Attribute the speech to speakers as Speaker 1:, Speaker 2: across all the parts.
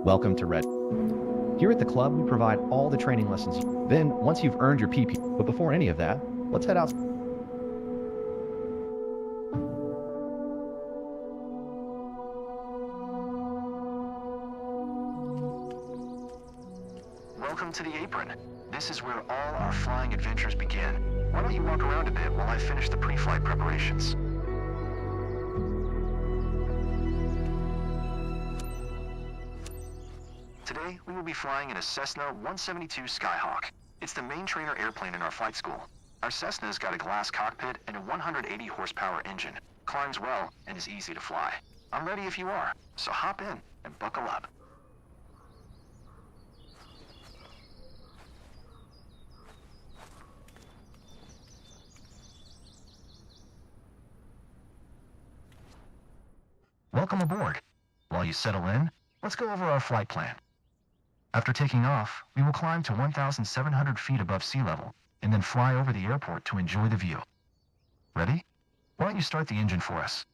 Speaker 1: Welcome to Red. Here at the club, we provide all the training lessons. Then, once you've earned your PP, but before any of that, let's head out.
Speaker 2: Welcome to the apron. This is where all our flying adventures begin. Why don't you walk around a bit while I finish the pre-flight preparations? Today, we will be flying in a Cessna 172 Skyhawk. It's the main trainer airplane in our flight school. Our Cessna's got a glass cockpit and a 180 horsepower engine. Climbs well and is easy to fly. I'm ready if you are, so hop in and buckle up. Welcome aboard. While you settle in, let's go over our flight plan. After taking off, we will climb to 1,700 feet above sea level, and then fly over the airport to enjoy the view. Ready? Why don't you start the engine for us?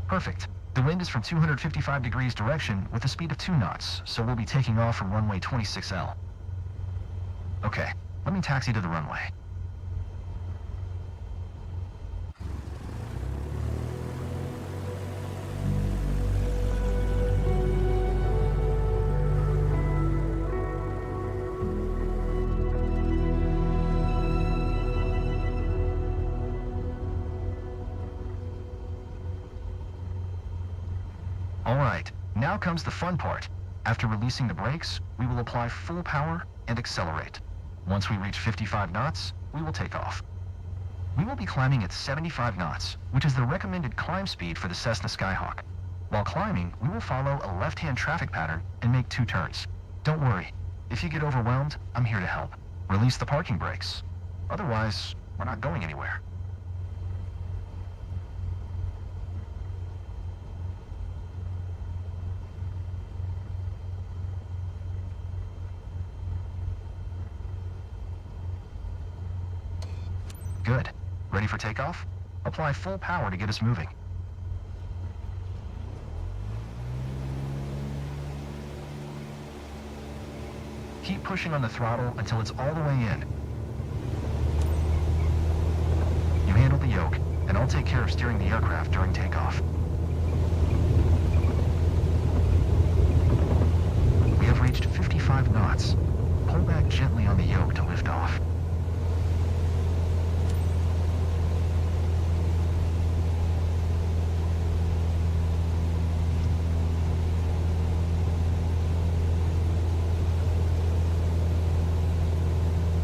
Speaker 2: Perfect. The wind is from 255 degrees direction with a speed of 2 knots, so we'll be taking off from runway 26L. Okay, let me taxi to the runway. Alright, now comes the fun part. After releasing the brakes, we will apply full power and accelerate. Once we reach 55 knots, we will take off. We will be climbing at 75 knots, which is the recommended climb speed for the Cessna Skyhawk. While climbing, we will follow a left-hand traffic pattern and make 2 turns. Don't worry, if you get overwhelmed, I'm here to help. Release the parking brakes. Otherwise, we're not going anywhere. Good. Ready for takeoff? Apply full power to get us moving. Keep pushing on the throttle until it's all the way in. You handle the yoke, and I'll take care of steering the aircraft during takeoff. We have reached 55 knots. Pull back gently on the yoke to lift off.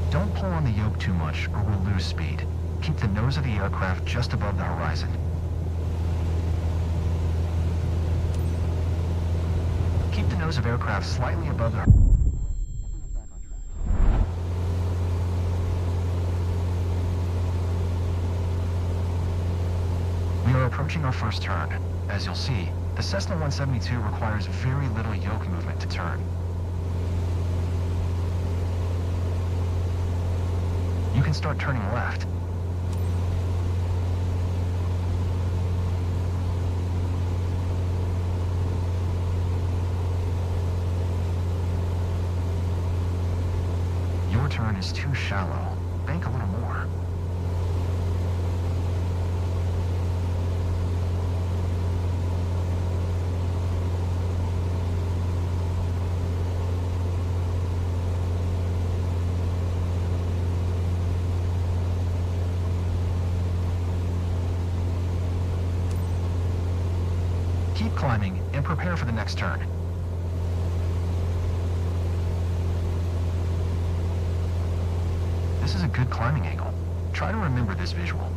Speaker 2: Don't pull on the yoke too much or we'll lose speed. Keep the nose of the aircraft just above the horizon. Keep the nose of aircraft slightly above the horizon. We are approaching our first turn. As you'll see, the Cessna 172 requires very little yoke movement to turn. You can start turning left. Your turn is too shallow. Bank a little more. Keep climbing and prepare for the next turn. This is a good climbing angle. Try to remember this visual.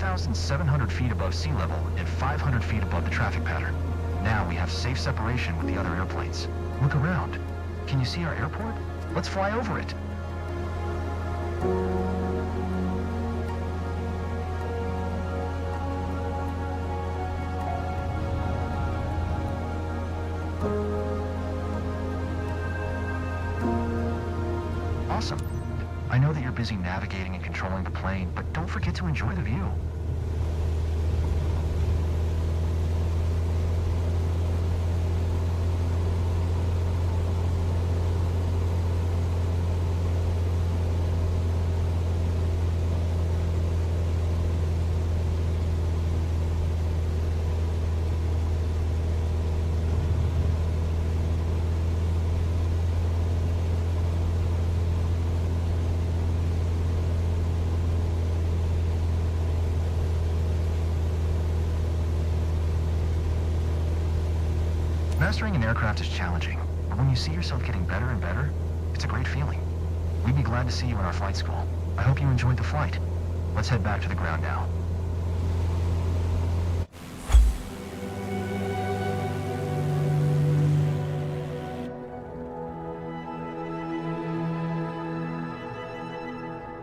Speaker 2: 3,700 feet above sea level and 500 feet above the traffic pattern. Now we have safe separation with the other airplanes. Look around. Can you see our airport? Let's fly over it. Awesome. I know that you're busy navigating and controlling the plane, but don't forget to enjoy the view. Mastering an aircraft is challenging, but when you see yourself getting better and better, it's a great feeling. We'd be glad to see you in our flight school. I hope you enjoyed the flight. Let's head back to the ground now.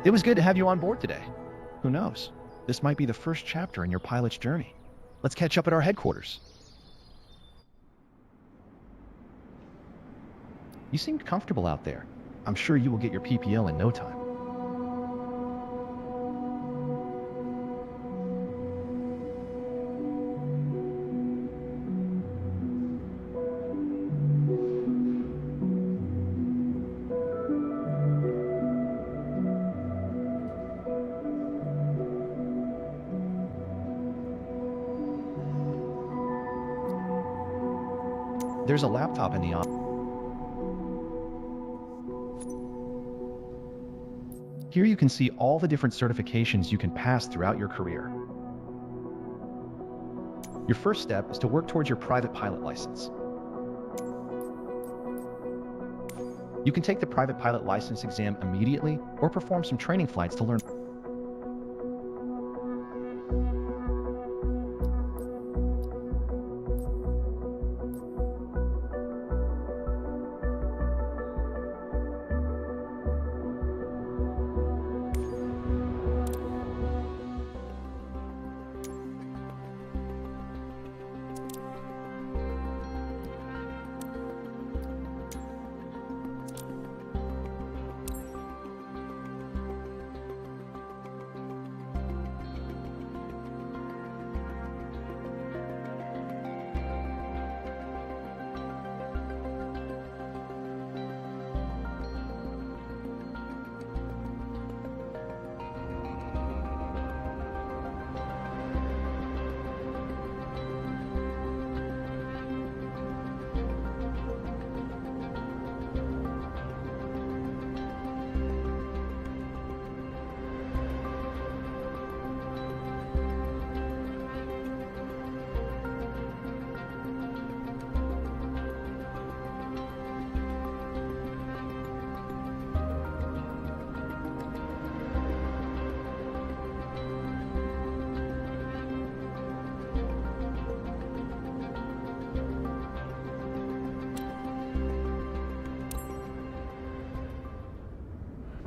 Speaker 1: It was good to have you on board today. Who knows? This might be the first chapter in your pilot's journey. Let's catch up at our headquarters. You seemed comfortable out there. I'm sure you will get your PPL in no time. There's a laptop in the office. Here you can see all the different certifications you can pass throughout your career. Your first step is to work towards your private pilot license. You can take the private pilot license exam immediately or perform some training flights to learn.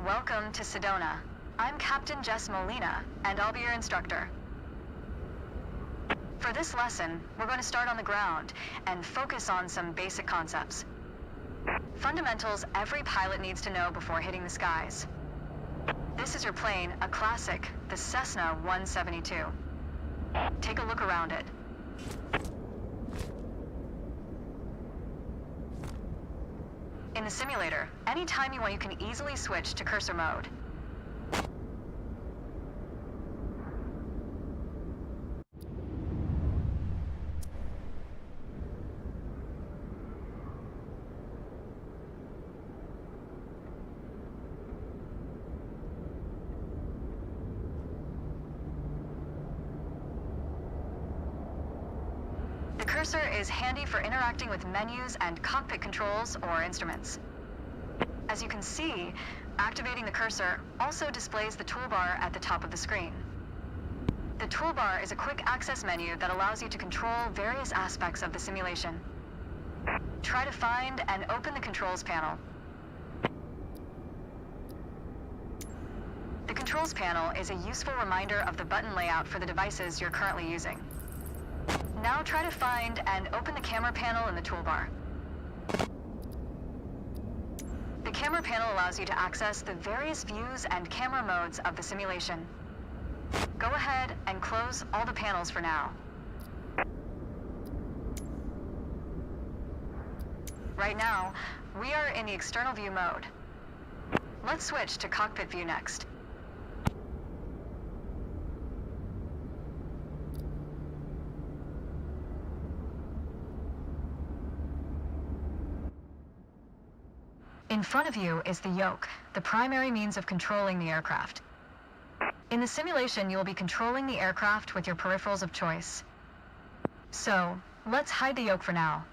Speaker 3: Welcome to Sedona. I'm Captain Jess Molina, and I'll be your instructor. For this lesson, we're going to start on the ground and focus on some basic concepts. Fundamentals every pilot needs to know before hitting the skies. This is your plane, a classic, the Cessna 172. Take a look around it. In the simulator, anytime you want, you can easily switch to cursor mode. The cursor is handy for interacting with menus and cockpit controls or instruments. As you can see, activating the cursor also displays the toolbar at the top of the screen. The toolbar is a quick access menu that allows you to control various aspects of the simulation. Try to find and open the controls panel. The controls panel is a useful reminder of the button layout for the devices you're currently using. Now try to find and open the camera panel in the toolbar. The camera panel allows you to access the various views and camera modes of the simulation. Go ahead and close all the panels for now. Right now, we are in the external view mode. Let's switch to cockpit view next. In front of you is the yoke, the primary means of controlling the aircraft. In the simulation, you will be controlling the aircraft with your peripherals of choice. So, let's hide the yoke for now.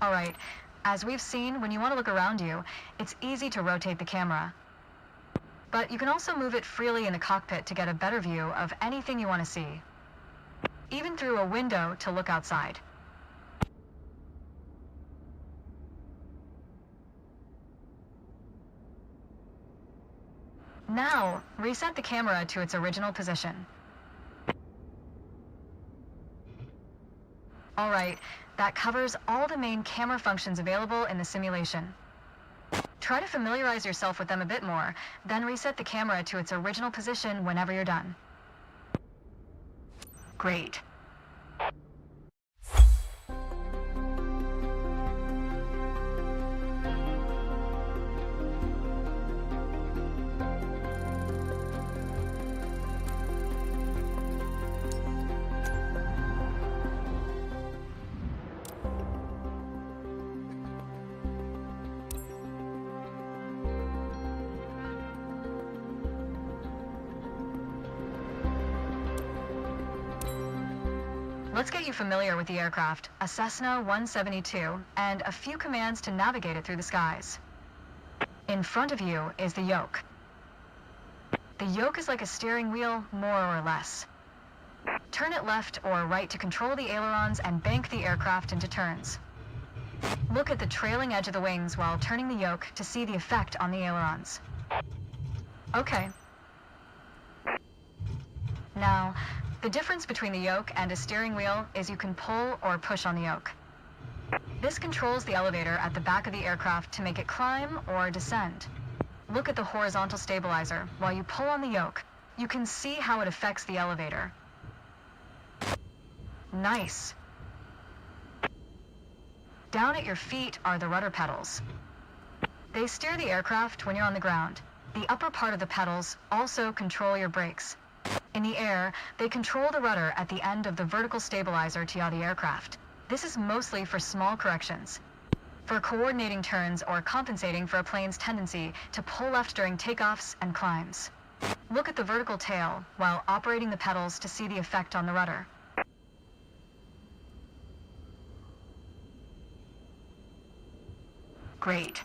Speaker 3: Alright, as we've seen, when you want to look around you, it's easy to rotate the camera. But you can also move it freely in the cockpit to get a better view of anything you want to see. Even through a window to look outside. Now, reset the camera to its original position. Alright, that covers all the main camera functions available in the simulation. Try to familiarize yourself with them a bit more, then reset the camera to its original position whenever you're done. Great. Let's get you familiar with the aircraft, a Cessna 172, and a few commands to navigate it through the skies. In front of you is the yoke. The yoke is like a steering wheel, more or less. Turn it left or right to control the ailerons and bank the aircraft into turns. Look at the trailing edge of the wings while turning the yoke to see the effect on the ailerons. Okay. Now, the difference between the yoke and a steering wheel is you can pull or push on the yoke. This controls the elevator at the back of the aircraft to make it climb or descend. Look at the horizontal stabilizer. While you pull on the yoke, you can see how it affects the elevator. Nice. Down at your feet are the rudder pedals. They steer the aircraft when you're on the ground. The upper part of the pedals also control your brakes. In the air, they control the rudder at the end of the vertical stabilizer to yaw the aircraft. This is mostly for small corrections. For coordinating turns or compensating for a plane's tendency to pull left during takeoffs and climbs. Look at the vertical tail while operating the pedals to see the effect on the rudder. Great.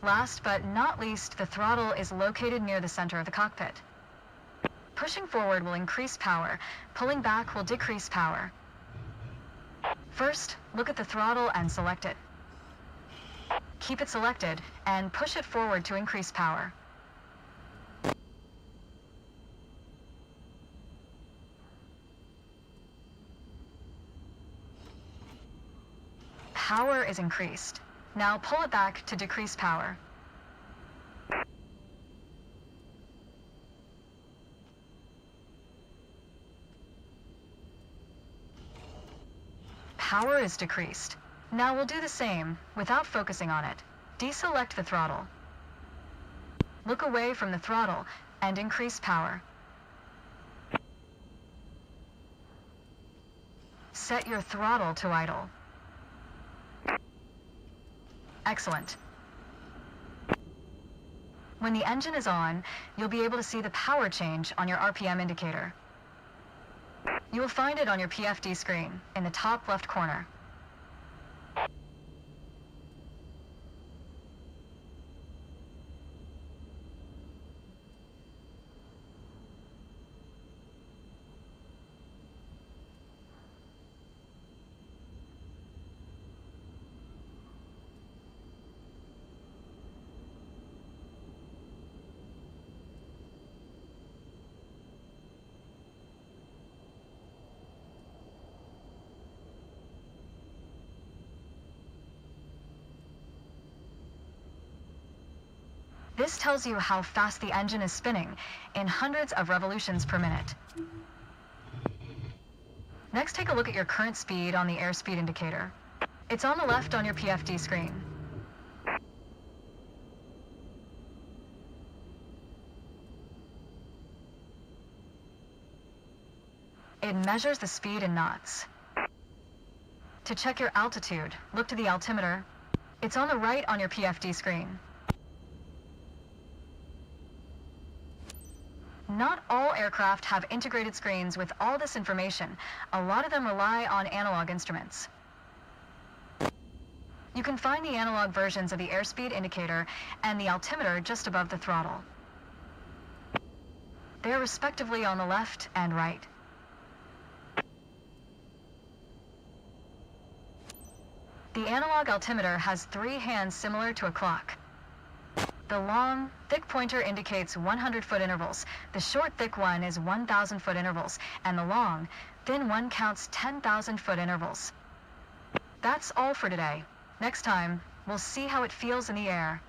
Speaker 3: Last but not least, the throttle is located near the center of the cockpit. Pushing forward will increase power, pulling back will decrease power. First, look at the throttle and select it. Keep it selected and push it forward to increase power. Power is increased. Now pull it back to decrease power. Power is decreased. Now we'll do the same without focusing on it. Deselect the throttle. Look away from the throttle and increase power. Set your throttle to idle. Excellent. When the engine is on, you'll be able to see the power change on your RPM indicator. You will find it on your PFD screen in the top left corner. This tells you how fast the engine is spinning in hundreds of revolutions per minute. Next, take a look at your current speed on the airspeed indicator. It's on the left on your PFD screen. It measures the speed in knots. To check your altitude, look to the altimeter. It's on the right on your PFD screen. Not all aircraft have integrated screens with all this information. A lot of them rely on analog instruments. You can find the analog versions of the airspeed indicator and the altimeter just above the throttle. They're respectively on the left and right. The analog altimeter has 3 hands similar to a clock. The long, thick pointer indicates 100-foot intervals. The short, thick one is 1,000-foot intervals. And the long, thin one counts 10,000-foot intervals. That's all for today. Next time, we'll see how it feels in the air.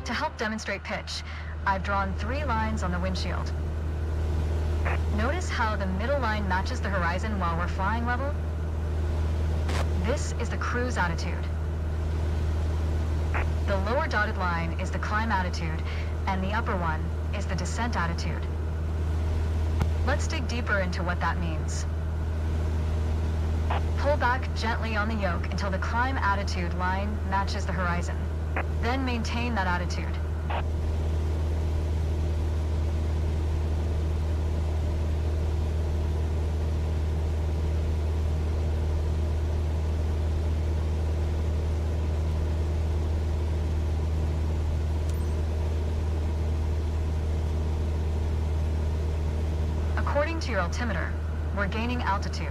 Speaker 3: To help demonstrate pitch, I've drawn 3 lines on the windshield. Notice how the middle line matches the horizon while we're flying level? This is the cruise attitude. The lower dotted line is the climb attitude, and the upper one is the descent attitude. Let's dig deeper into what that means. Pull back gently on the yoke until the climb attitude line matches the horizon. Then maintain that attitude. According to your altimeter, we're gaining altitude.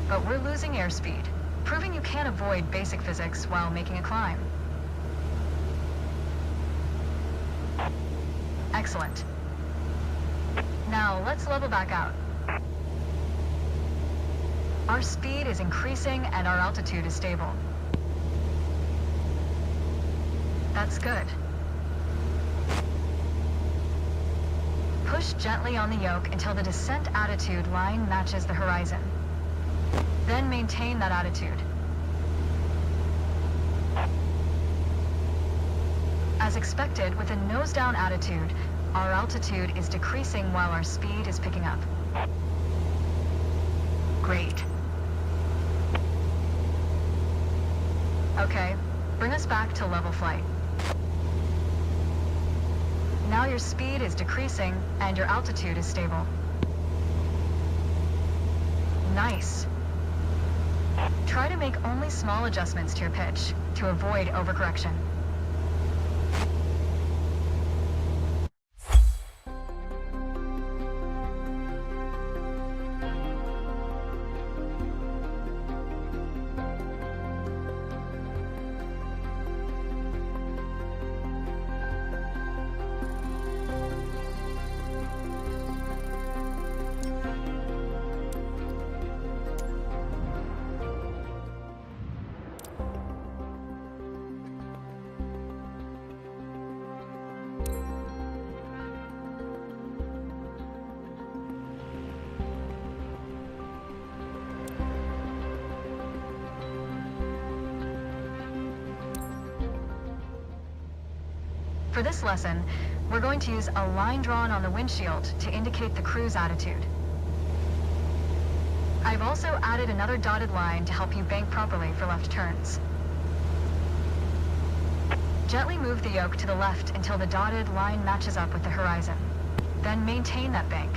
Speaker 3: But we're losing airspeed, proving you can't avoid basic physics while making a climb. Excellent. Now let's level back out. Our speed is increasing and our altitude is stable. That's good. Push gently on the yoke until the descent attitude line matches the horizon. Then maintain that attitude. As expected, with a nose-down attitude, our altitude is decreasing while our speed is picking up. Great. Okay, bring us back to level flight. Now your speed is decreasing and your altitude is stable. Nice. Try to make only small adjustments to your pitch to avoid overcorrection. For this lesson, we're going to use a line drawn on the windshield to indicate the cruise attitude. I've also added another dotted line to help you bank properly for left turns. Gently move the yoke to the left until the dotted line matches up with the horizon. Then maintain that bank.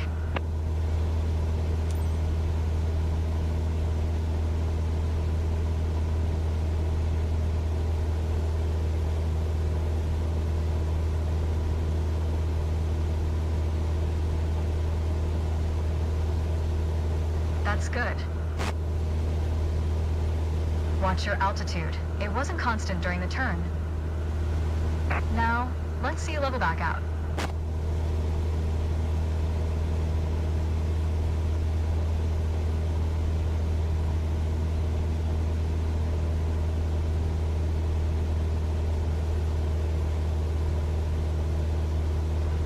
Speaker 3: That's good. Watch your altitude. It wasn't constant during the turn. Now, let's see you level back out.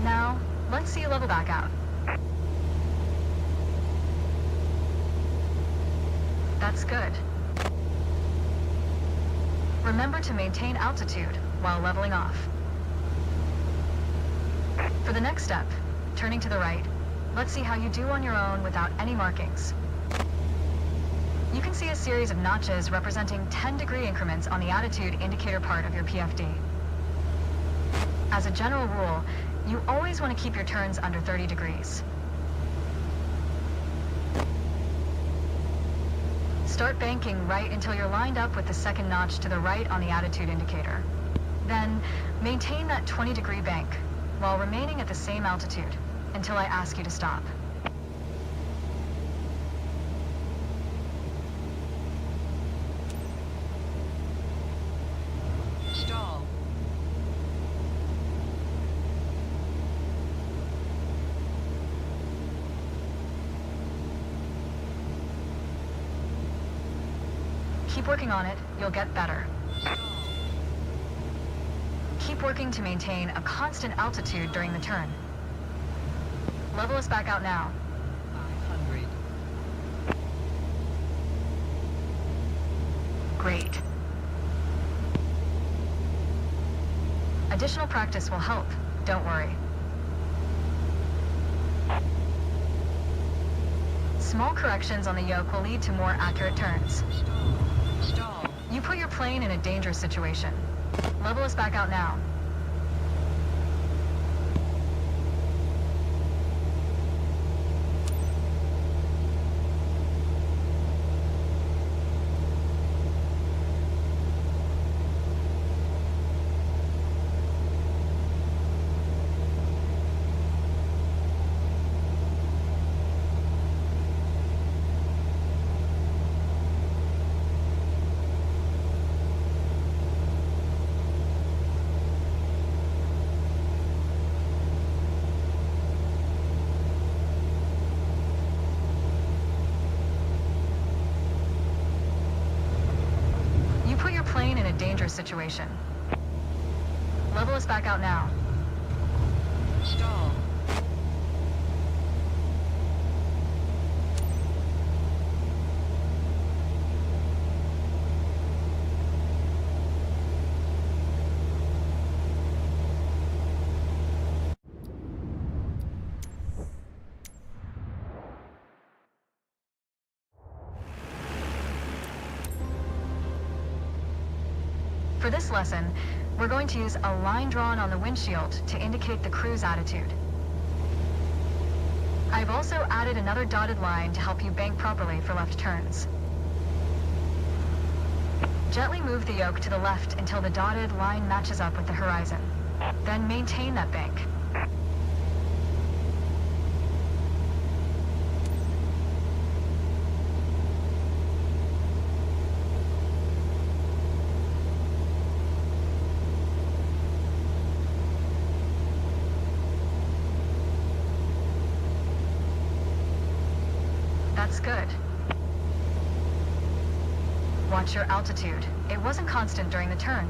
Speaker 3: Now, let's see you level back out. That's good. Remember to maintain altitude while leveling off. For the next step, turning to the right, let's see how you do on your own without any markings. You can see a series of notches representing 10-degree increments on the attitude indicator part of your PFD. As a general rule, you always want to keep your turns under 30 degrees. Start banking right until you're lined up with the second notch to the right on the attitude indicator. Then, maintain that 20-degree bank while remaining at the same altitude until I ask you to stop.
Speaker 4: Stall.
Speaker 3: Keep working on it, you'll get better. Keep working to maintain a constant altitude during the turn. Level us back out now.
Speaker 4: 500.
Speaker 3: Great. Additional practice will help, don't worry. Small corrections on the yoke will lead to more accurate turns.
Speaker 4: Stall.
Speaker 3: You put your plane in a dangerous situation. Level us back out now. Situation. Level us back out now.
Speaker 4: Stall.
Speaker 3: For this lesson, we're going to use a line drawn on the windshield to indicate the cruise attitude. I've also added another dotted line to help you bank properly for left turns. Gently move the yoke to the left until the dotted line matches up with the horizon. Then maintain that bank. That's good. Watch your altitude. It wasn't constant during the turn.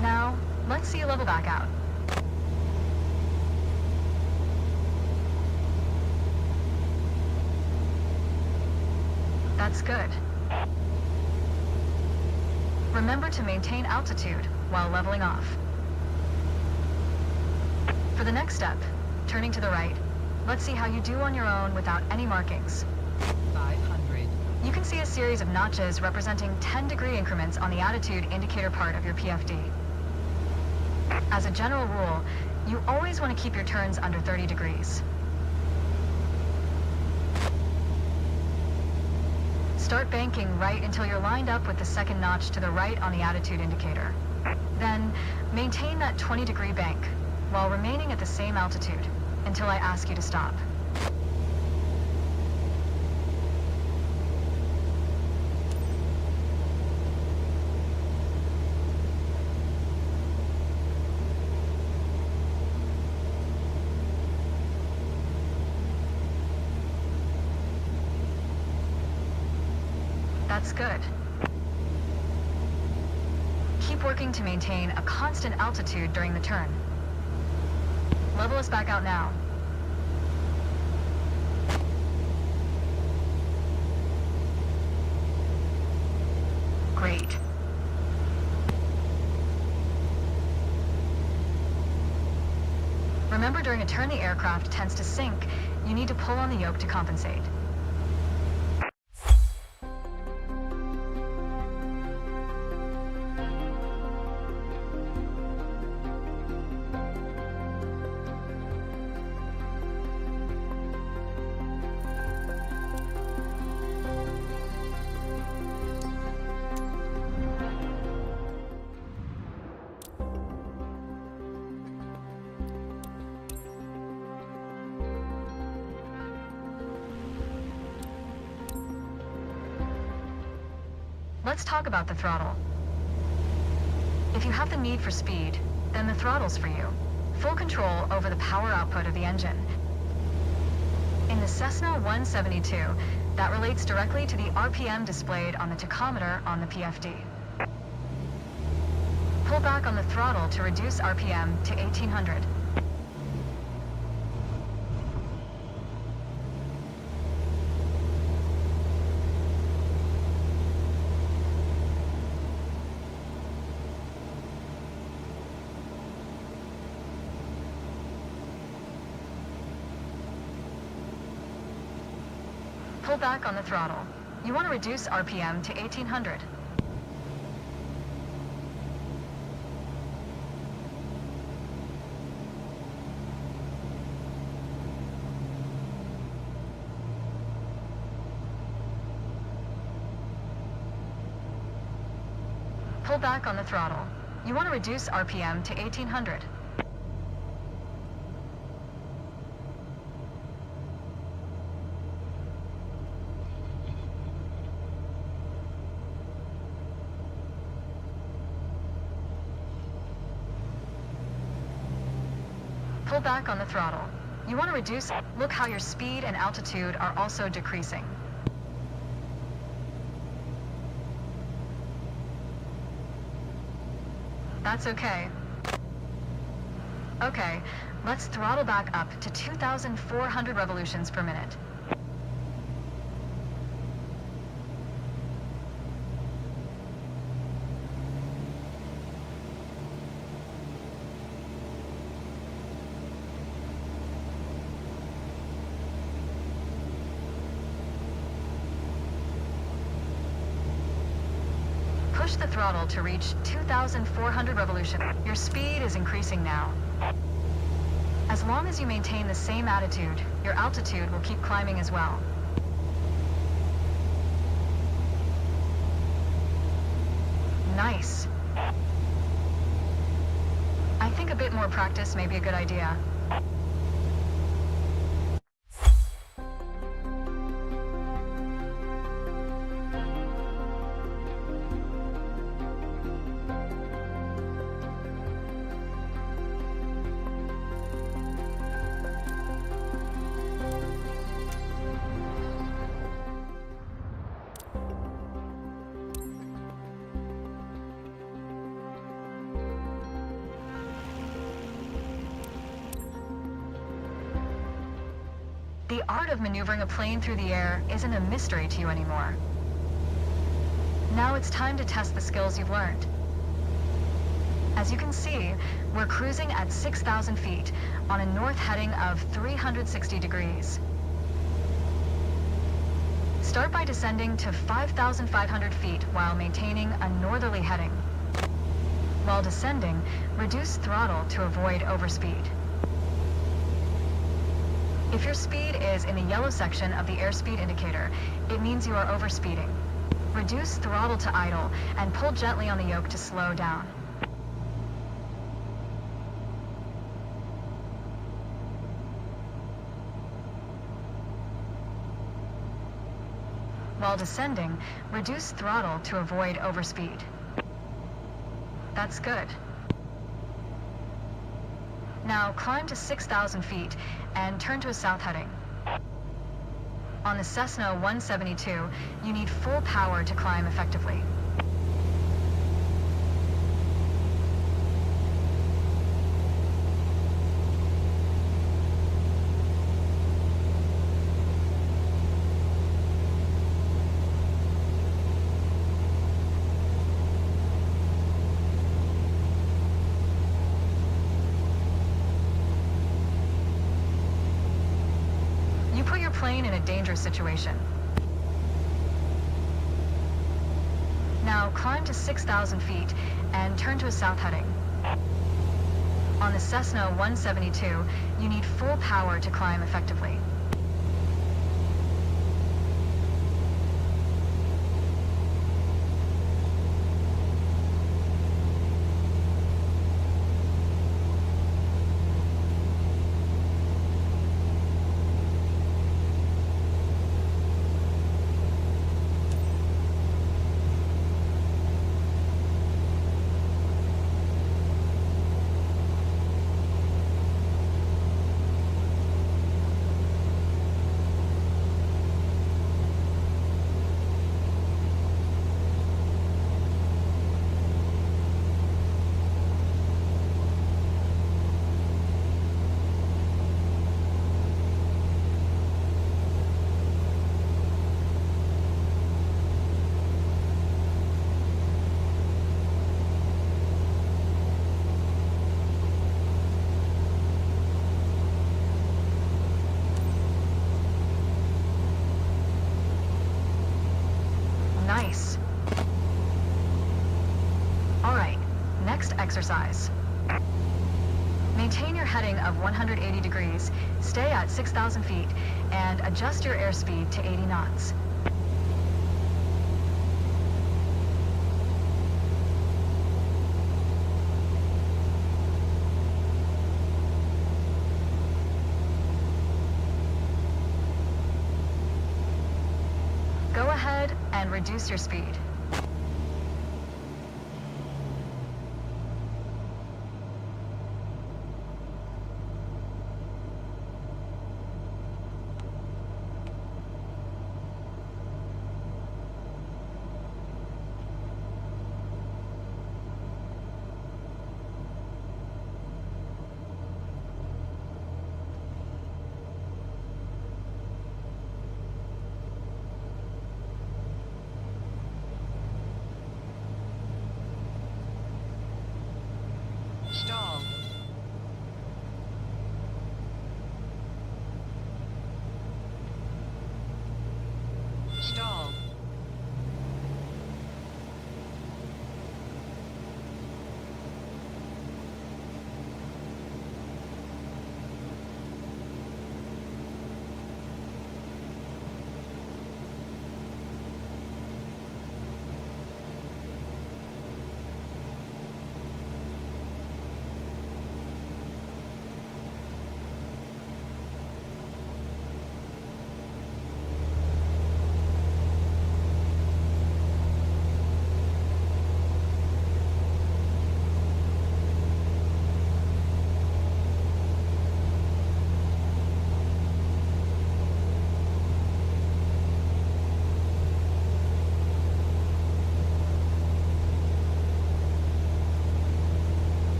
Speaker 3: Now, let's see you level back out. That's good. Remember to maintain altitude while leveling off. For the next step, turning to the right, let's see how you do on your own without any markings.
Speaker 4: 500.
Speaker 3: You can see a series of notches representing 10-degree increments on the attitude indicator part of your PFD. As a general rule, you always want to keep your turns under 30 degrees. Start banking right until you're lined up with the second notch to the right on the attitude indicator. Then, maintain that 20-degree bank while remaining at the same altitude until I ask you to stop. That's good. Keep working to maintain a constant altitude during the turn. Level us back out now. Great. Remember, during a turn the aircraft tends to sink. You need to pull on the yoke to compensate. Let's talk about the throttle. If you have the need for speed, then the throttle's for you. Full control over the power output of the engine. In the Cessna 172, that relates directly to the RPM displayed on the tachometer on the PFD. Pull back on the throttle to reduce RPM to 1800. Pull back on the throttle. You want to reduce RPM to 1800. Pull back on the throttle. You want to reduce RPM to 1800. Pull back on the throttle. You want to reduce. Look how your speed and altitude are also decreasing. That's okay. Okay, let's throttle back up to 2,400 revolutions per minute. Push the throttle to reach 2,400 revolutions. Your speed is increasing now. As long as you maintain the same attitude, your altitude will keep climbing as well. Nice. I think a bit more practice may be a good idea. The art of maneuvering a plane through the air isn't a mystery to you anymore. Now it's time to test the skills you've learned. As you can see, we're cruising at 6,000 feet on a north heading of 360 degrees. Start by descending to 5,500 feet while maintaining a northerly heading. While descending, reduce throttle to avoid overspeed. If your speed is in the yellow section of the airspeed indicator, it means you are overspeeding. Reduce throttle to idle and pull gently on the yoke to slow down. While descending, reduce throttle to avoid overspeed. That's good. Now climb to 6,000 feet and turn to a south heading. On the Cessna 172, you need full power to climb effectively. You put your plane in a dangerous situation. Now climb to 6,000 feet and turn to a south heading. On the Cessna 172, you need full power to climb effectively. Nice. All right, next exercise. Maintain your heading of 180 degrees, stay at 6,000 feet, and adjust your airspeed to 80 knots. Go ahead and reduce your speed.
Speaker 4: Stall. Stall.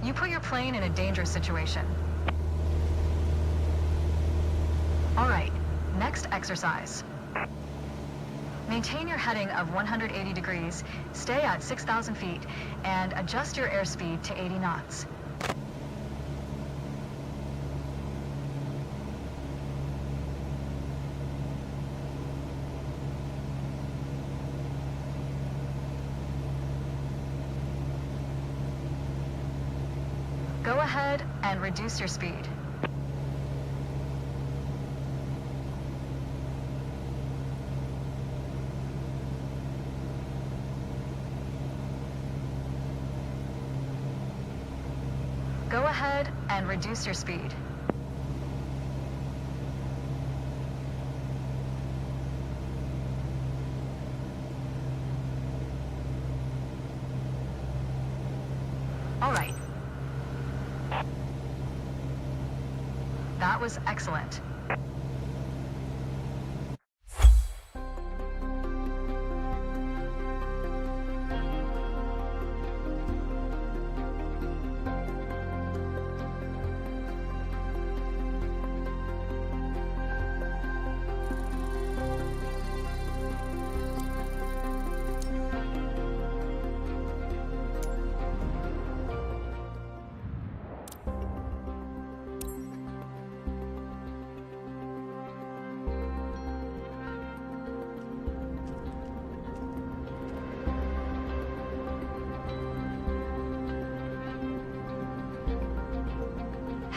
Speaker 4: You put your plane in a dangerous situation. All right, next exercise. Maintain your heading of 180 degrees, stay at 6,000 feet, and adjust your airspeed to 80 knots. Go ahead and reduce your speed. Go ahead and reduce your speed. All right. That was excellent.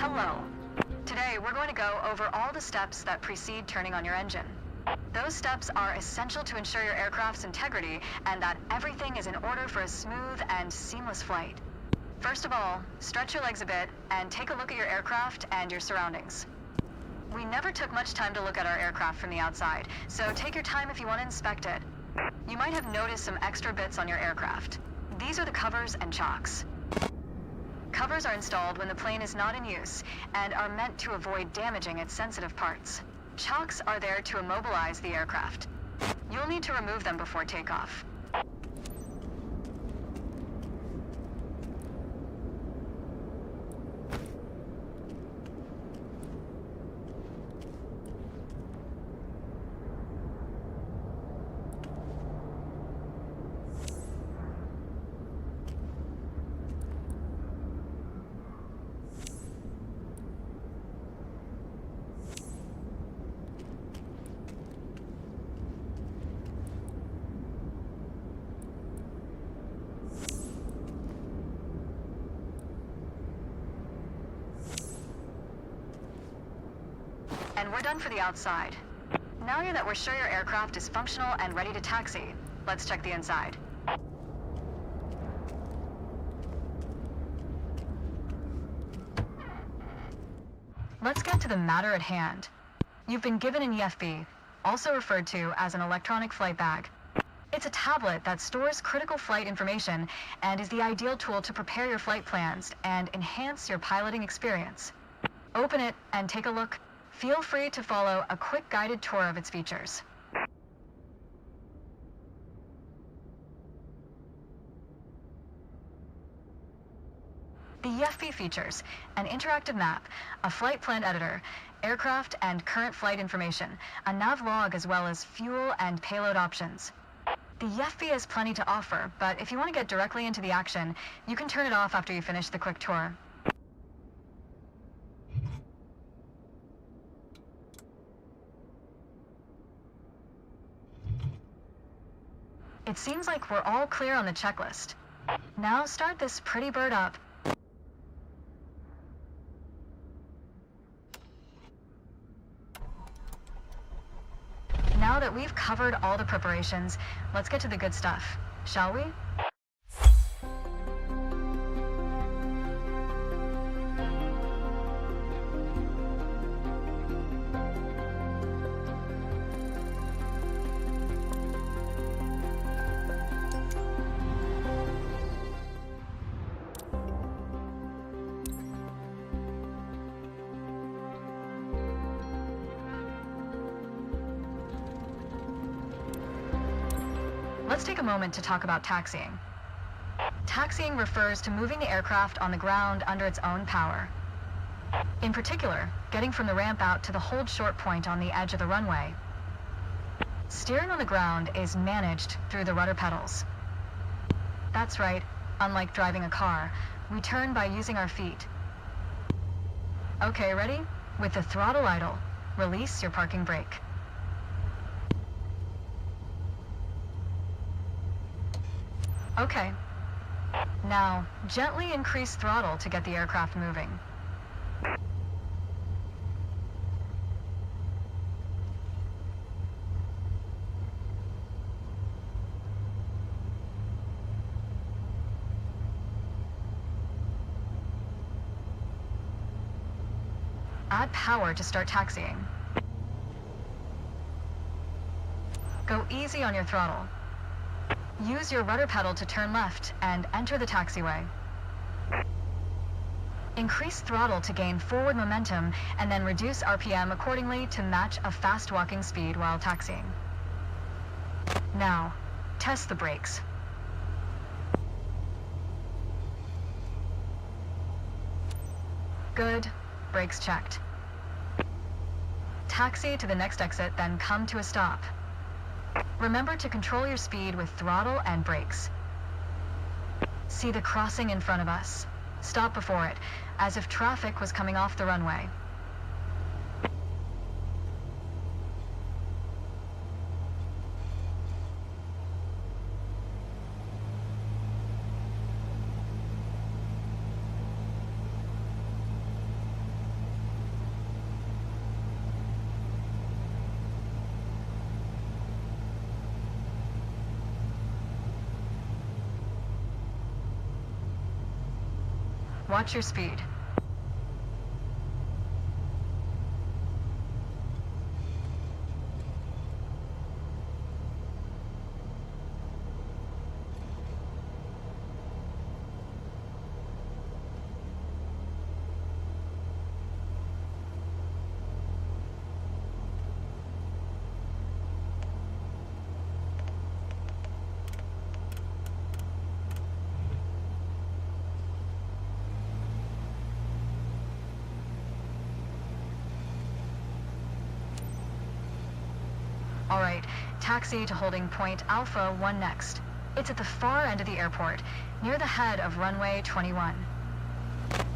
Speaker 4: Hello. Today, we're going to go over all the steps that precede turning on your engine. Those steps are essential to ensure your aircraft's integrity and that everything is in order for a smooth and seamless flight. First of all, stretch your legs a bit and take a look at your aircraft and your surroundings. We never took much time to look at our aircraft from the outside, so take your time if you want to inspect it. You might have noticed some extra bits on your aircraft. These are the covers and chocks. Covers are installed when the plane is not in use and are meant to avoid damaging its sensitive parts. Chocks are there to immobilize the aircraft. You'll need to remove them before takeoff. And we're done for the outside. Now that we're sure your aircraft is functional and ready to taxi, let's check the inside. Let's get to the matter at hand. You've been given an EFB, also referred to as an electronic flight bag. It's a tablet that stores critical flight information and is the ideal tool to prepare your flight plans and enhance your piloting experience. Open it and take a look. Feel free to follow a quick guided tour of its features. The EFB features an interactive map, a flight plan editor, aircraft and current flight information, a nav log as well as fuel and payload options. The EFB has plenty to offer, but if you want to get directly into the action, you can turn it off after you finish the quick tour. It seems like we're all clear on the checklist. Now start this pretty bird up. Now that we've covered all the preparations, let's get to the good stuff, shall we? Let's take a moment to talk about taxiing. Taxiing refers to moving the aircraft on the ground under its own power. In particular, getting from the ramp out to the hold short point on the edge of the runway.
Speaker 3: Steering on the ground is managed through the rudder pedals. That's right, unlike driving a car, we turn by using our feet. Okay, ready? With the throttle idle, release your parking brake. Okay. Now, gently increase throttle to get the aircraft moving. Add power to start taxiing. Go easy on your throttle. Use your rudder pedal to turn left and enter the taxiway. Increase throttle to gain forward momentum and then reduce RPM accordingly to match a fast walking speed while taxiing. Now, test the brakes. Good. Brakes checked. Taxi to the next exit, then come to a stop. Remember to control your speed with throttle and brakes. See the crossing in front of us. Stop before it, as if traffic was coming off the runway. Watch your speed. All right, taxi to holding point Alpha 1 next. It's at the far end of the airport, near the head of runway 21.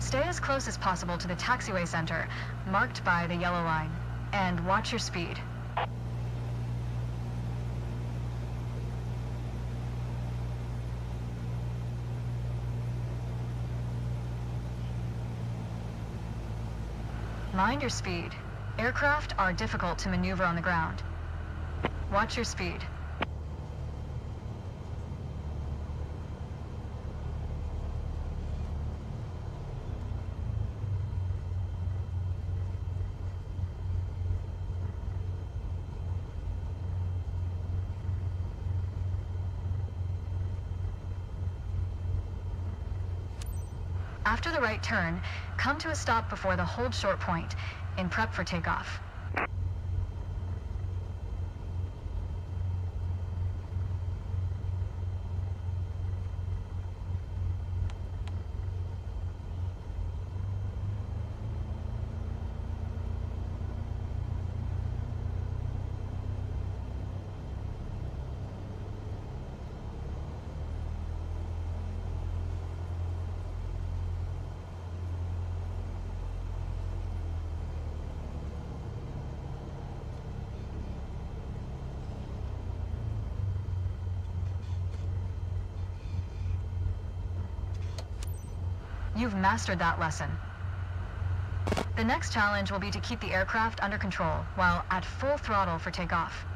Speaker 3: Stay as close as possible to the taxiway center, marked by the yellow line, and watch your speed. Mind your speed. Aircraft are difficult to maneuver on the ground. Watch your speed. After the right turn, come to a stop before the hold short point, in prep for takeoff. You've mastered that lesson. The next challenge will be to keep the aircraft under control while at full throttle for takeoff.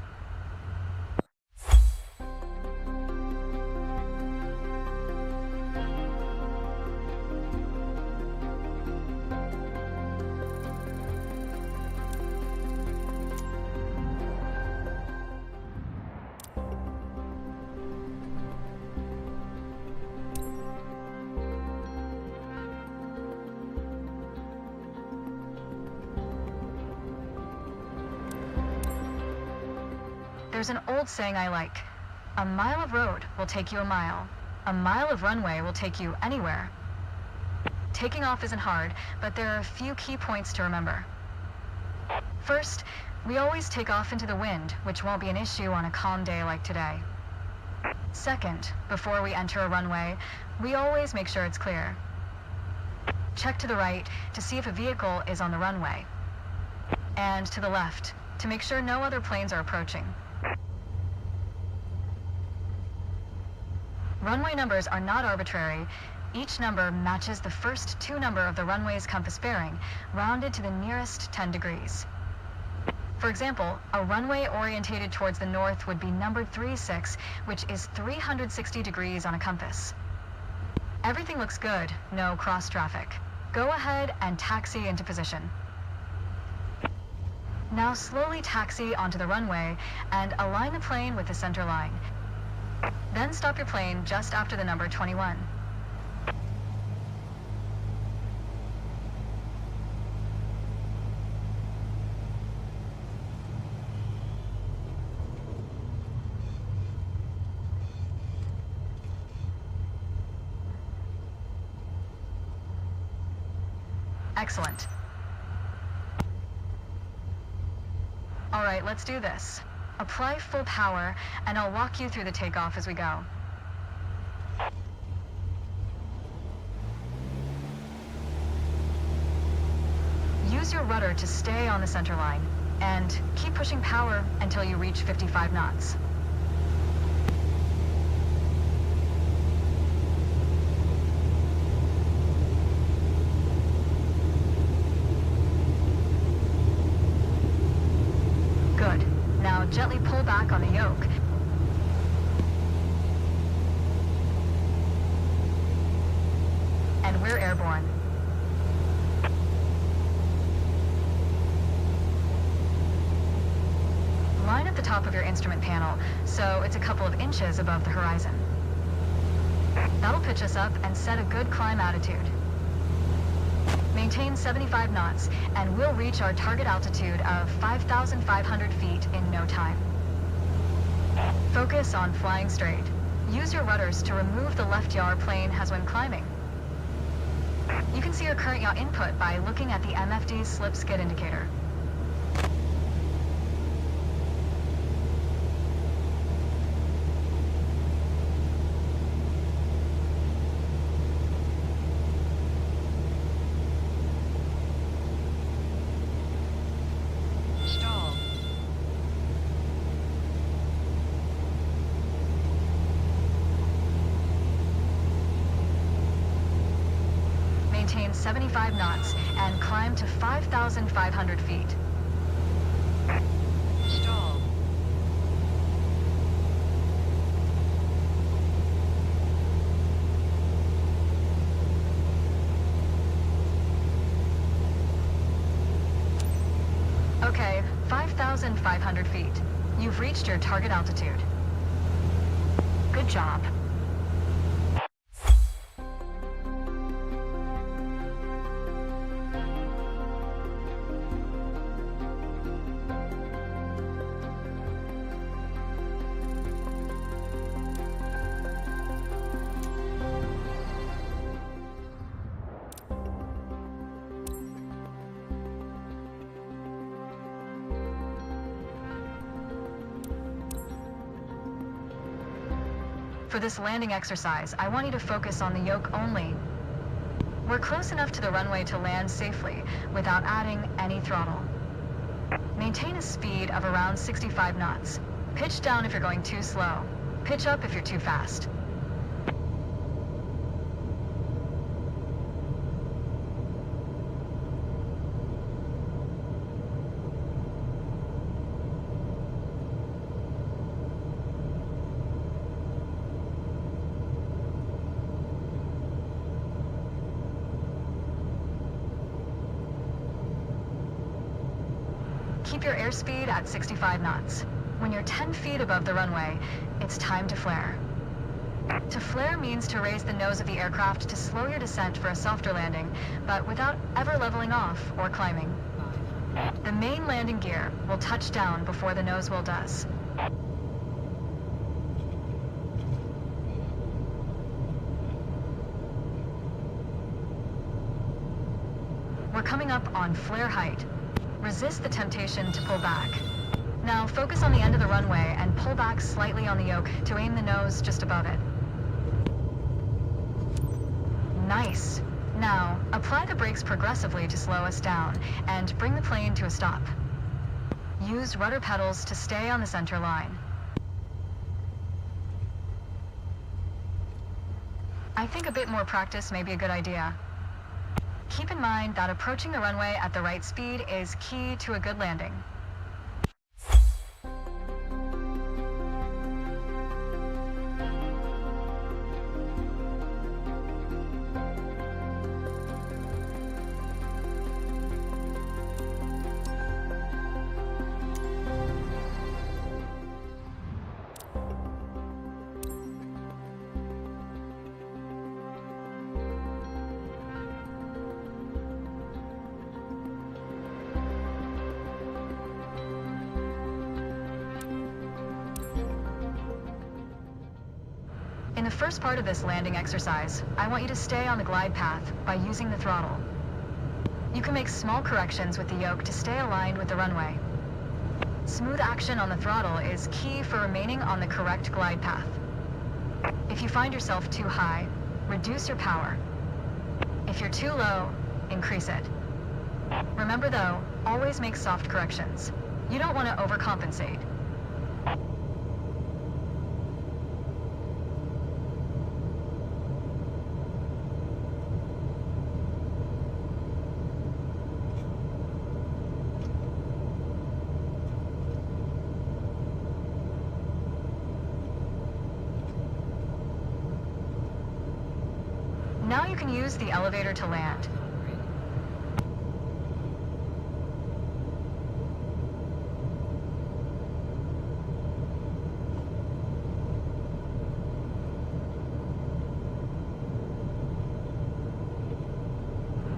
Speaker 3: There's an old saying I like. A mile of road will take you a mile. A mile of runway will take you anywhere. Taking off isn't hard, but there are a few key points to remember. First, We always take off into the wind, which won't be an issue on a calm day like today. Second, before we enter a runway, we always make sure it's clear. Check to the right to see if a vehicle is on the runway. And to the left, to make sure no other planes are approaching. Runway numbers are not arbitrary. Each number matches the first two numbers of the runway's compass bearing, rounded to the nearest 10 degrees. For example, a runway orientated towards the north would be number 36, which is 360 degrees on a compass. Everything looks good, no cross traffic. Go ahead and taxi into position. Now slowly taxi onto the runway and align the plane with the center line. Then stop your plane just after the number 21. Excellent. All right, let's do this. Apply full power, and I'll walk you through the takeoff as we go. Use your rudder to stay on the center line, and keep pushing power until you reach 55 knots. Good. Now gently pull back on the yoke. And we're airborne. Line up the top of your instrument panel so it's a couple of inches above the horizon. That'll pitch us up and set a good climb attitude. Maintain 75 knots, and we'll reach our target altitude of 5,500 feet in no time. Focus on flying straight. Use your rudders to remove the left yaw plane has when climbing. You can see your current yaw input by looking at the MFD's slip skid indicator. Maintain 75 knots and climb to 5,500 feet. Stall. Okay, 5,500 feet. You've reached your target altitude. Good job. For this landing exercise, I want you to focus on the yoke only. We're close enough to the runway to land safely without adding any throttle. Maintain a speed of around 65 knots. Pitch down if you're going too slow. Pitch up if you're too fast. Keep your airspeed at 65 knots. When you're 10 feet above the runway, it's time to flare. To flare means to raise the nose of the aircraft to slow your descent for a softer landing, but without ever leveling off or climbing. The main landing gear will touch down before the nose wheel does. We're coming up on flare height. Resist the temptation to pull back. Now focus on the end of the runway and pull back slightly on the yoke to aim the nose just above it. Nice. Now, apply the brakes progressively to slow us down and bring the plane to a stop. Use rudder pedals to stay on the center line. I think a bit more practice may be a good idea. Keep in mind that approaching the runway at the right speed is key to a good landing. In the first part of this landing exercise, I want you to stay on the glide path by using the throttle. You can make small corrections with the yoke to stay aligned with the runway. Smooth action on the throttle is key for remaining on the correct glide path. If you find yourself too high, reduce your power. If you're too low, increase it. Remember though, always make soft corrections. You don't want to overcompensate. Now you can use the elevator to land.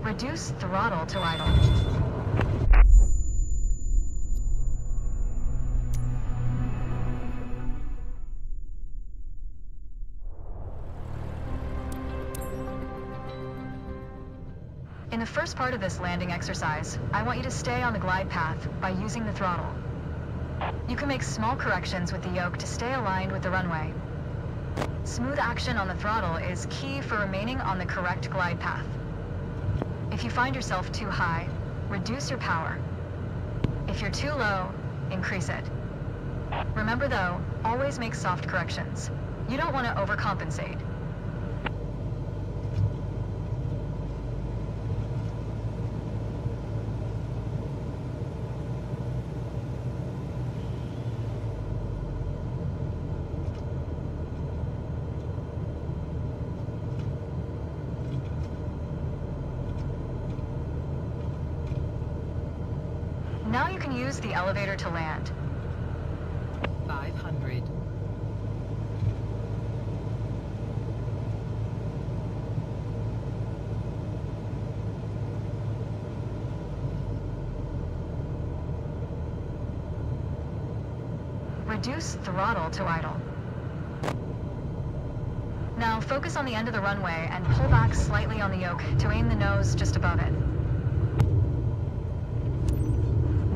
Speaker 3: Reduce throttle to idle. In the first part of this landing exercise, I want you to stay on the glide path by using the throttle. You can make small corrections with the yoke to stay aligned with the runway. Smooth action on the throttle is key for remaining on the correct glide path. If you find yourself too high, reduce your power. If you're too low, increase it. Remember though, always make soft corrections. You don't want to overcompensate. Now you can use the elevator to land.
Speaker 5: 500.
Speaker 3: Reduce throttle to idle. Now focus on the end of the runway and pull back slightly on the yoke to aim the nose just above it.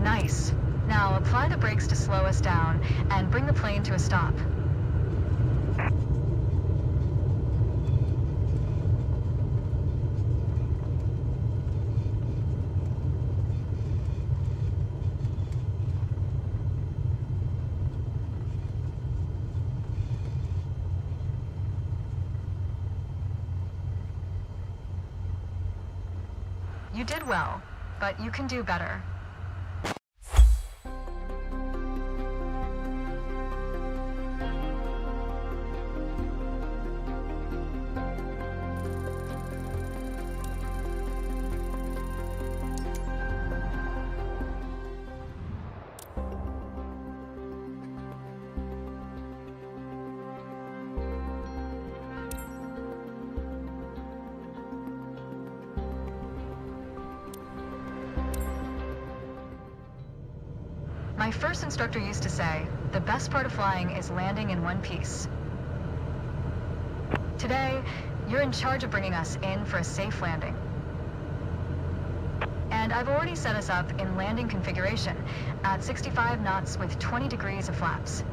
Speaker 3: Nice. Now apply the brakes to slow us down and bring the plane to a stop. You did well, but you can do better. My first instructor used to say, the best part of flying is landing in one piece. Today, you're in charge of bringing us in for a safe landing. And And I've already set us up in landing configuration at 65 knots with 20 degrees of flaps.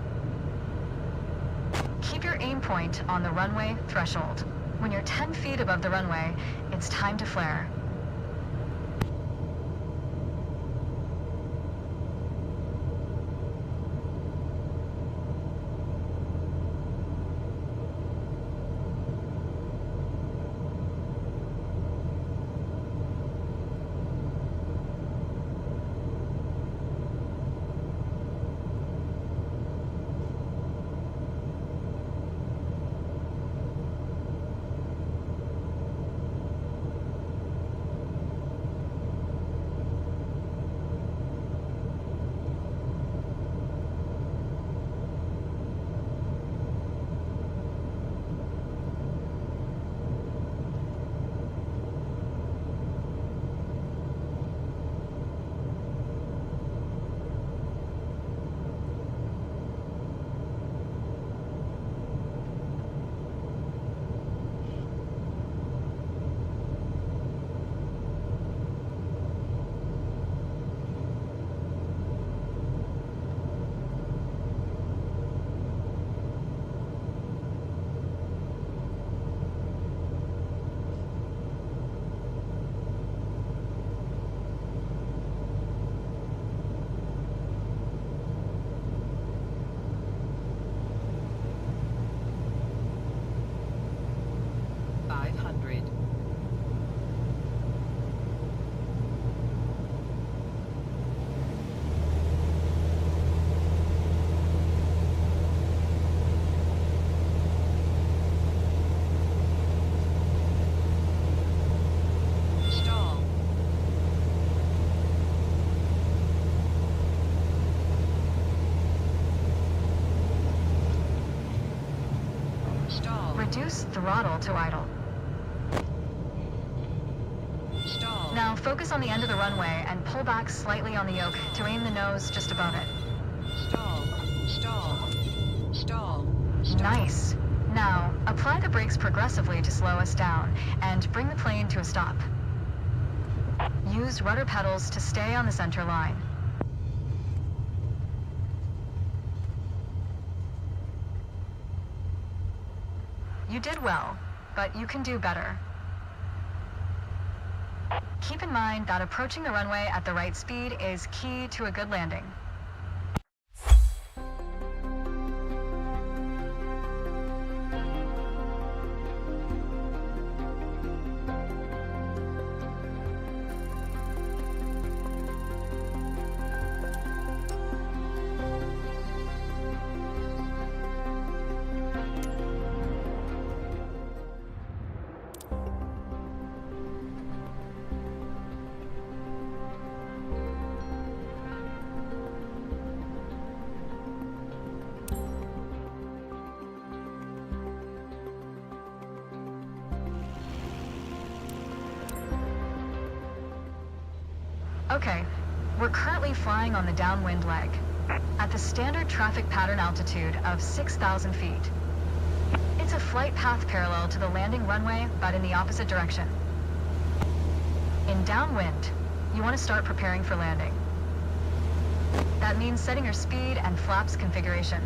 Speaker 3: Keep your aim point on the runway threshold. When you're 10 feet above the runway, it's time to flare. Reduce throttle to idle.
Speaker 4: Stall.
Speaker 3: Now focus on the end of the runway and pull back slightly on the yoke to aim the nose just above it.
Speaker 4: Stall. Stall. Stall.
Speaker 3: Nice. Now, apply the brakes progressively to slow us down and bring the plane to a stop. Use rudder pedals to stay on the center line. You did well, but you can do better. Keep in mind that approaching the runway at the right speed is key to a good landing. Okay, we're currently flying on the downwind leg, at the standard traffic pattern altitude of 6,000 feet. It's a flight path parallel to the landing runway, but in the opposite direction. In downwind, you want to start preparing for landing. That means setting your speed and flaps configuration.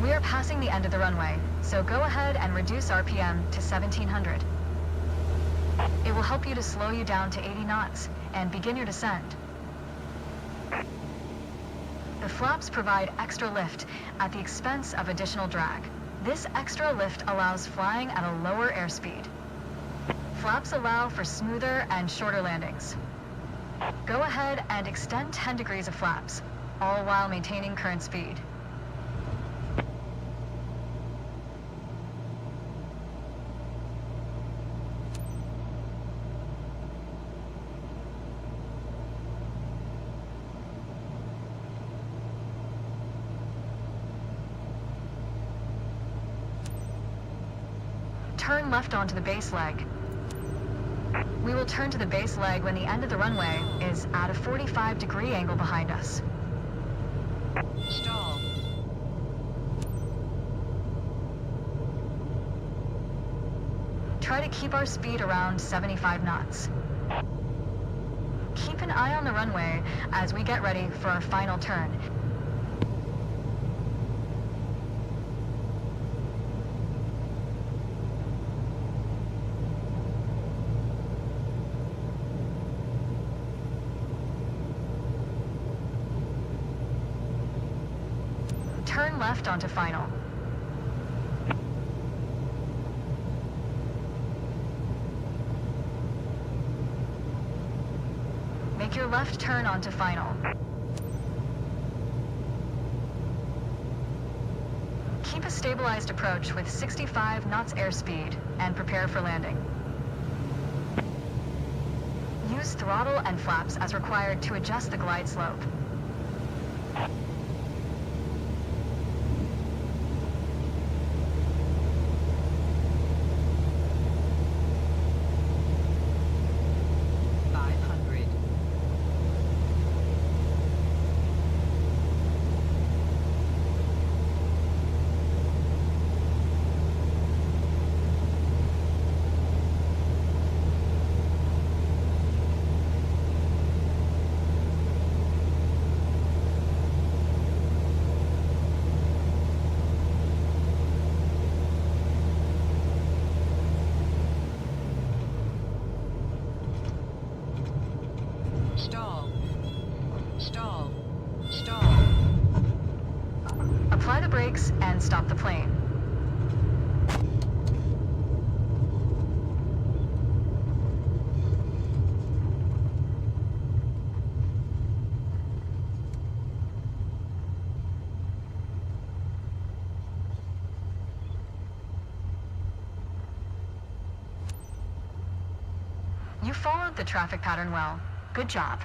Speaker 3: We are passing the end of the runway, so go ahead and reduce RPM to 1700. It will help you to slow you down to 80 knots and begin your descent. The flaps provide extra lift at the expense of additional drag. This extra lift allows flying at a lower airspeed. Flaps allow for smoother and shorter landings. Go ahead and extend 10 degrees of flaps, all while maintaining current speed. Turn left onto the base leg. We will turn to the base leg when the end of the runway is at a 45-degree angle behind us.
Speaker 4: Stall.
Speaker 3: Try to keep our speed around 75 knots. Keep an eye on the runway as we get ready for our final turn. Turn left onto final. Make your left turn onto final. Keep a stabilized approach with 65 knots airspeed and prepare for landing. Use throttle and flaps as required to adjust the glide slope.
Speaker 5: Stall. Stall. Stall.
Speaker 3: Apply the brakes and stop the plane. You followed the traffic pattern well. Good job.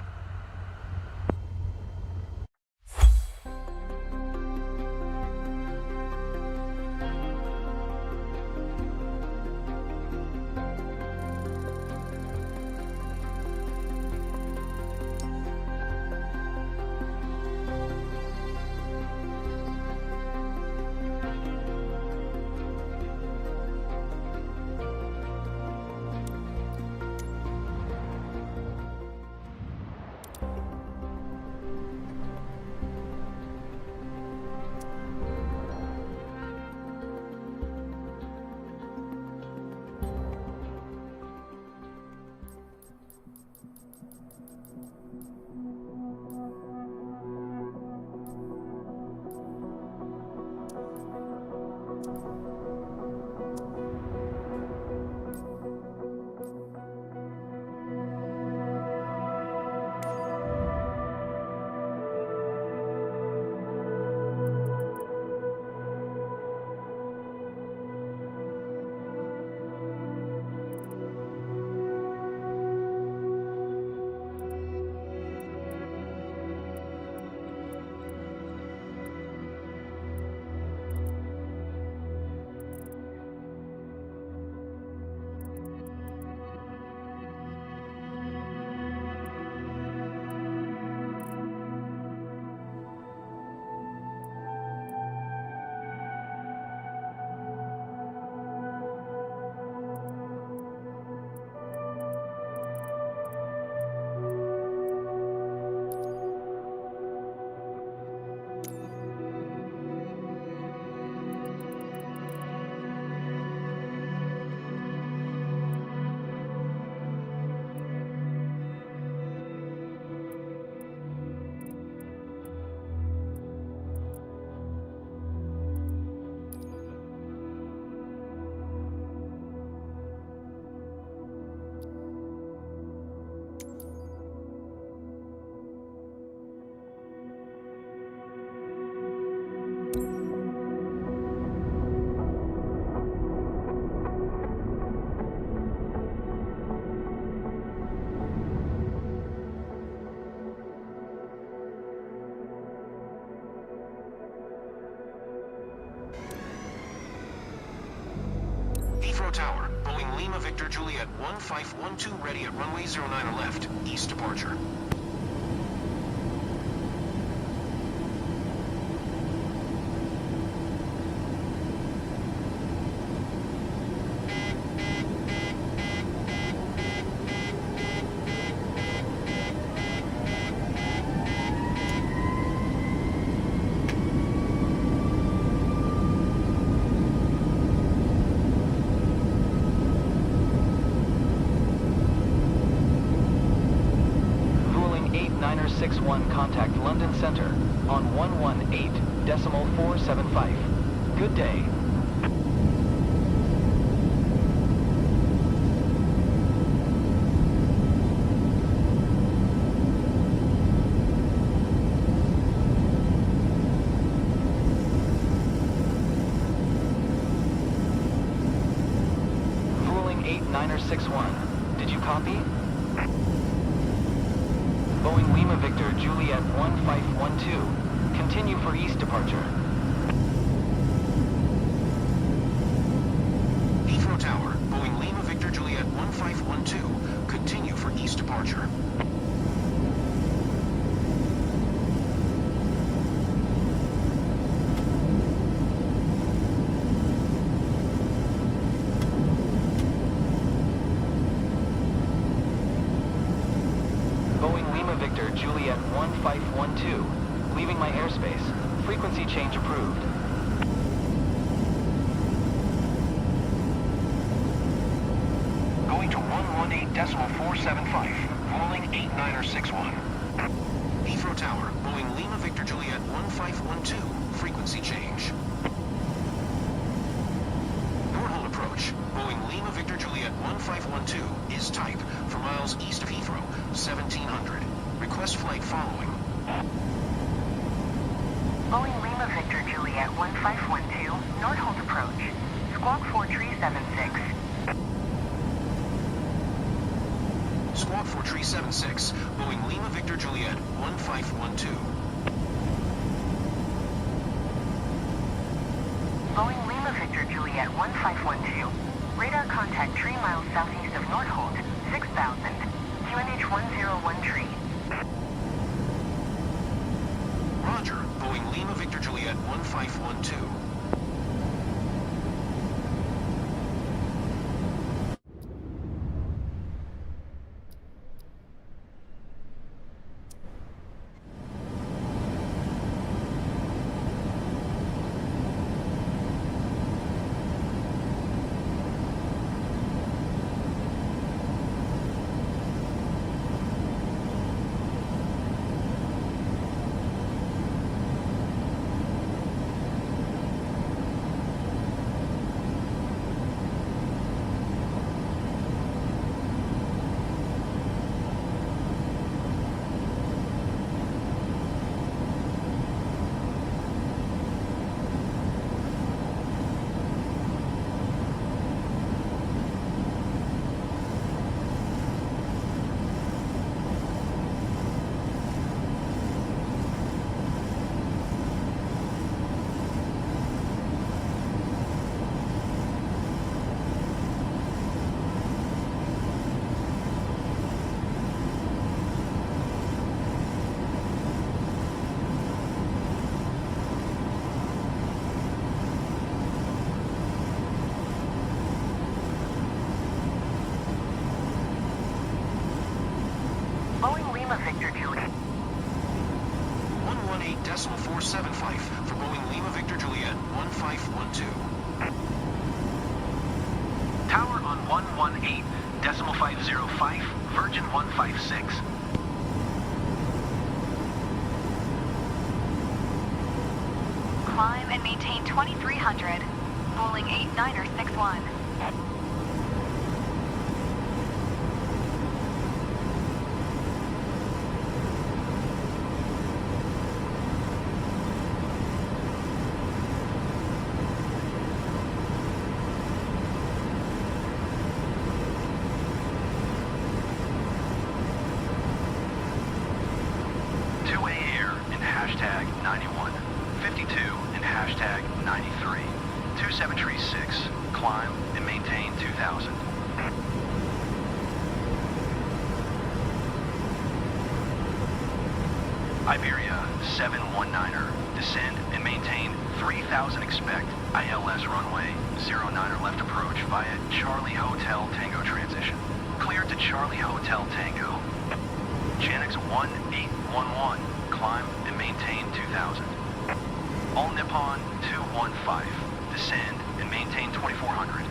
Speaker 2: Tower, Boeing Lima Victor Juliet 1512 ready at runway 09 left, east departure. contact London Center on 118.475. Good day. Fueling 8961. Did you copy? Boeing Lima Victor Juliet 1512. Continue for east departure.
Speaker 6: Heathrow Tower, Boeing Lima Victor Juliet 1512. Continue for east departure.
Speaker 2: Boeing Lima Victor Juliet 1512. Leaving my airspace. Frequency change approved.
Speaker 6: Going to 118.475. Rolling 8961. Heathrow Tower, Boeing Lima Victor Juliet 1512. Frequency change. Porthole approach. Boeing Lima Victor Juliet 1512 is type for miles east of Heathrow, 1700. Request flight following.
Speaker 3: Boeing Lima Victor Juliet 1512, Northolt approach. Squawk 4376.
Speaker 6: Squawk 4376, Boeing Lima Victor Juliet 1512.
Speaker 3: Boeing Lima Victor Juliet 1512. Radar contact 3 miles southeast of Northolt, 6000. QNH 101
Speaker 6: Roger, Boeing Lima Victor Juliet 1512.
Speaker 3: Boeing Lima Victor Juliet.
Speaker 6: 118.475 for Boeing Lima Victor Juliet 1512.
Speaker 2: Tower on 118.505, Virgin 156.
Speaker 3: Climb and maintain 2300. Bowling 8961.
Speaker 2: Hashtag 91, 52 and hashtag 93, 2736, climb and maintain 2000. Iberia 719er, descend and maintain 3000, expect ILS runway 09er left approach via Charlie Hotel Tango transition. Cleared to Charlie Hotel Tango. Janix 1811, climb and maintain 2000. All Nippon 215, descend and maintain 2400.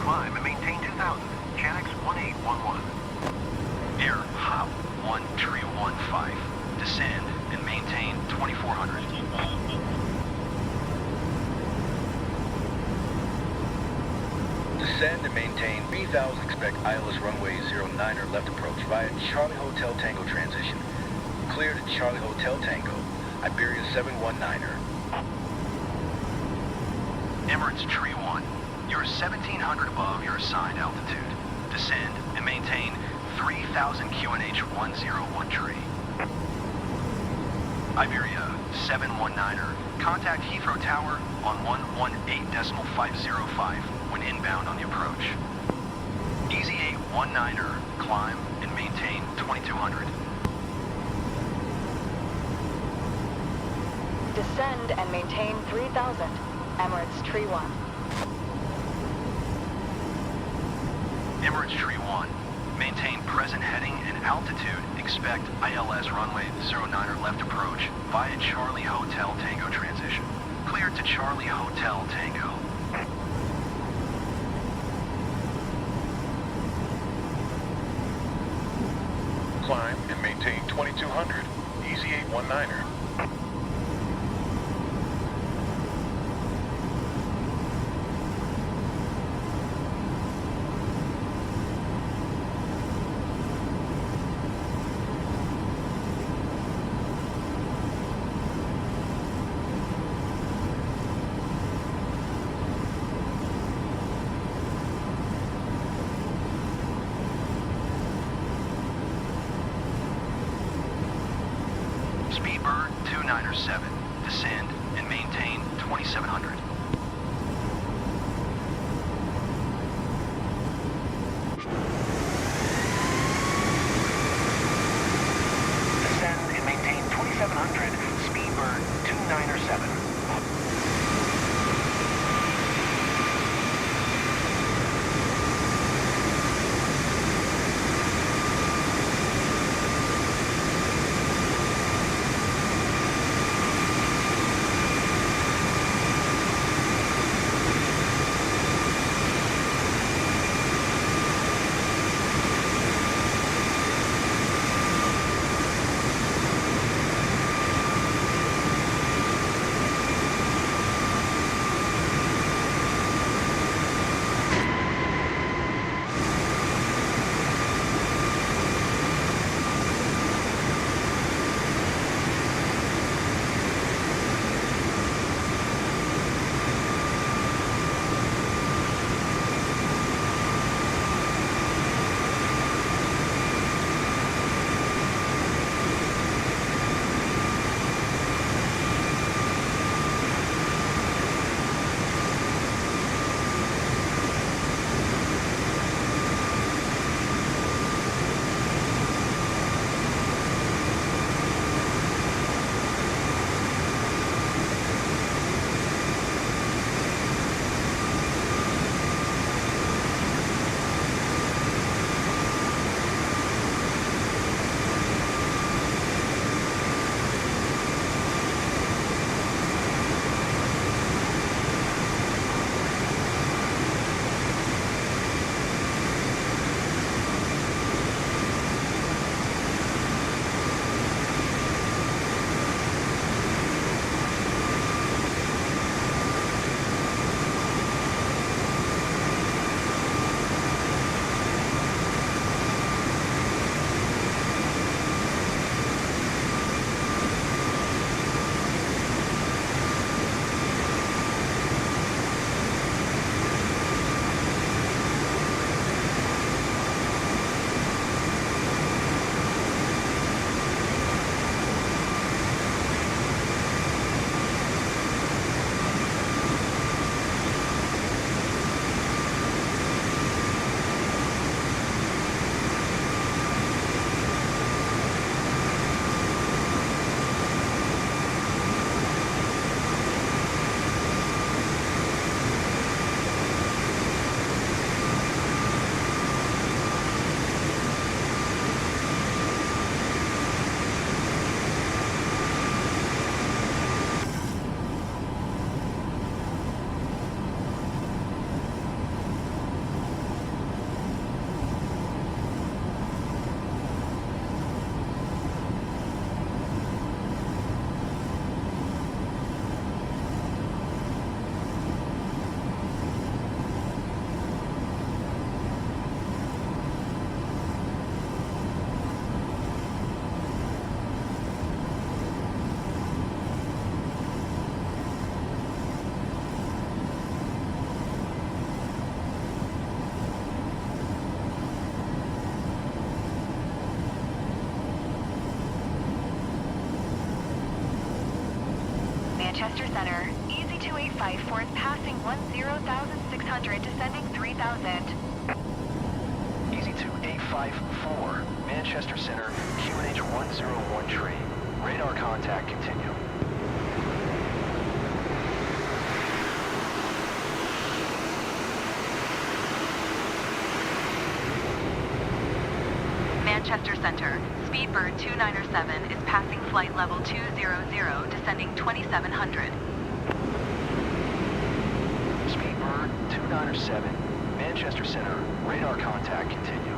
Speaker 6: Climb and maintain 2000. Janix 1811.
Speaker 2: Air hop 1315. Descend and maintain 2400.
Speaker 7: Descend and maintain 3000, expect ILS runway 09er left approach via Charlie Hotel Tango transition. Clear to Charlie Hotel Tango, Iberia 719er.
Speaker 2: Emirates Tree 1, you're 1700 above your assigned altitude. Descend and maintain 3000 QNH 101 Iberia 719er, contact Heathrow Tower on 118.505 when inbound on the approach. Easy 819er, climb and maintain 2200.
Speaker 3: Descend and maintain 3000. Emirates Tree 1.
Speaker 2: Emirates Tree 1, maintain present heading and altitude. Expect ILS runway 09er left approach via Charlie Hotel Tango transition. Clear to Charlie Hotel Tango.
Speaker 7: Climb and maintain 2200, Easy 819er.
Speaker 2: Speedbird 297, descend and maintain 2700. Descend and maintain 2700, Speedbird 297.
Speaker 3: Manchester Center, Easy 2854 is passing 10,600, descending 3,000.
Speaker 2: Easy 2854, Manchester Center, QNH 101 tree. Radar contact continue.
Speaker 3: Manchester Center, Speedbird 297 is passing flight level 200, descending 2,700.
Speaker 2: Speedbird 297, Manchester Center, radar contact continue.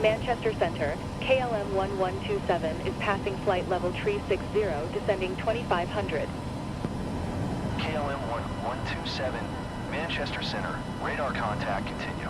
Speaker 3: Manchester Center, KLM 1127 is passing flight level 360, descending 2,500.
Speaker 2: KLM 1127, Manchester Center, radar contact continue.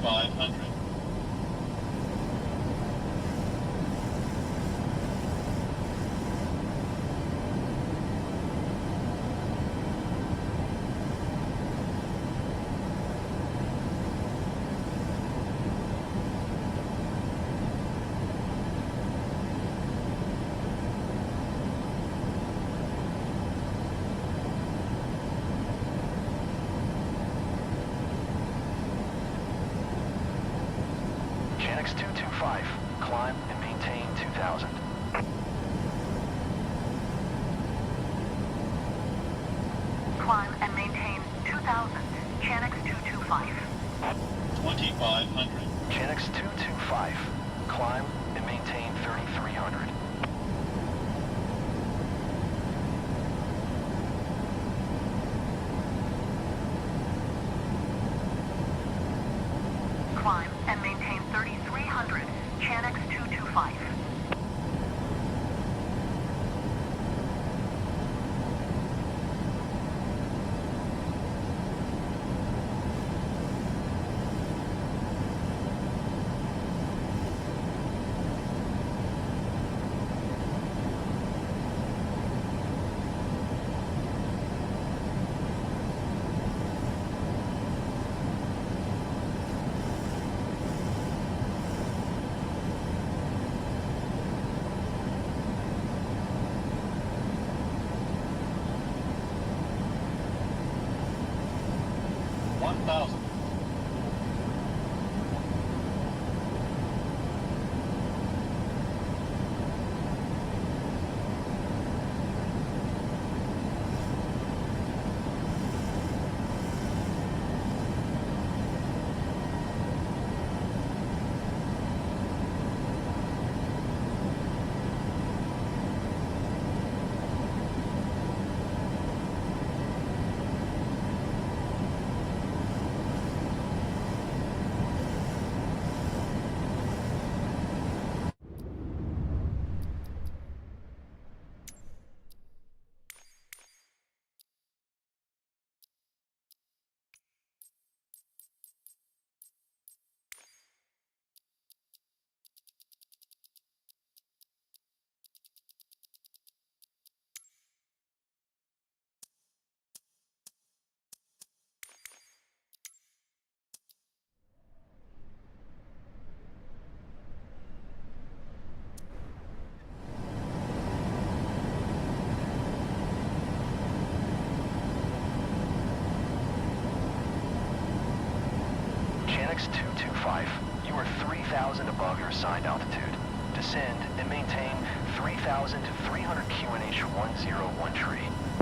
Speaker 8: 2500.
Speaker 2: Channix 225, climb and maintain 2000.
Speaker 3: Climb and maintain 2000. Channix 225.
Speaker 8: 2500.
Speaker 2: Channix 225, climb and maintain 3300.
Speaker 3: Climb and maintain 3300. Channix 225.
Speaker 2: Channix 225, you are 3,000 above your assigned altitude. Descend and maintain 3,300 QNH 101 tree.